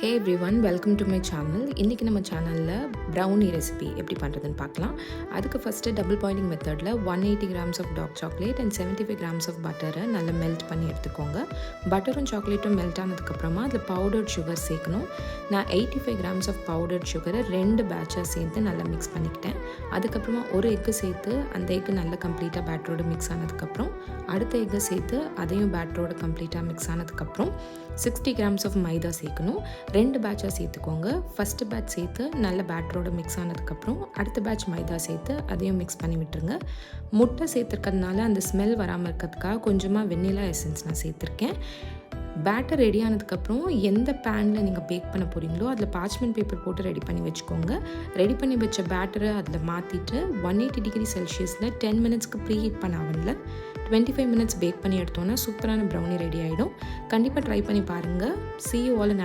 Hey everyone, welcome to my channel. இன்றைக்கி நம்ம சேனலில் ப்ரௌனி ரெசிபி எப்படி பண்ணுறதுன்னு பார்க்கலாம். அதுக்கு ஃபஸ்ட்டு டபுள் பாயிலிங் மெத்தடில் 180 grams of dark chocolate and 75 grams of பட்டரை நல்லா மெல்ட் பண்ணி எடுத்துக்கோங்க. பட்டரும் சாக்லேட்டும் மெல்ட் ஆனதுக்கப்புறமா அதில் பவுடர்ட் சுகர் சேர்க்கணும். நான் 85 கிராம்ஸ் ஆஃப் பவுடர்ட் சுகரை 2 பேட்சாக சேர்த்து நல்லா மிக்ஸ் பண்ணிக்கிட்டேன். அதுக்கப்புறமா ஒரு எக்கு சேர்த்து அந்த எக்கு நல்லா கம்ப்ளீட்டாக பேட்டரோடு மிக்ஸ் ஆனதுக்கப்புறம் அடுத்த எக்கை சேர்த்து அதையும் பேட்டரோடு கம்ப்ளீட்டாக மிக்ஸ் ஆனதுக்கப்புறம் 60 கிராம்ஸ் ஆஃப் மைதா சேர்க்கணும். 2 பேட்சாக சேர்த்துக்கோங்க. ஃபஸ்ட்டு பேட்ச் சேர்த்து நல்ல பேட்டரோடு மிக்ஸ் ஆனதுக்கப்புறம் அடுத்த பேட்ச் மைதா சேர்த்து அதையும் மிக்ஸ் பண்ணி விட்டுருங்க. முட்டை சேர்த்துருக்கிறதுனால அந்த ஸ்மெல் வராமல் இருக்கிறதுக்காக கொஞ்சமாக வெண்ணிலா எசன்ஸ் நான் சேர்த்துருக்கேன். பேட்டர் ரெடி ஆனதுக்கப்புறம் எந்த பேனில் நீங்கள் பேக் பண்ண போகிறீங்களோ அதில் பார்ச்மெண்ட் பேப்பர் போட்டு ரெடி பண்ணி வச்சுக்கோங்க. ரெடி பண்ணி வச்ச பேட்டரை அதில் மாற்றிட்டு 180 டிகிரி செல்சியஸில் 10 மினிட்ஸ்க்கு ப்ரீ ஹீட் பண்ண அவனில் 25 மினிட்ஸ் பேக் பண்ணி எடுத்தோன்னா சூப்பரான ப்ரௌனி ரெடி ஆகிடும். கண்டிப்பாக ட்ரை பண்ணி பாருங்கள். See you all in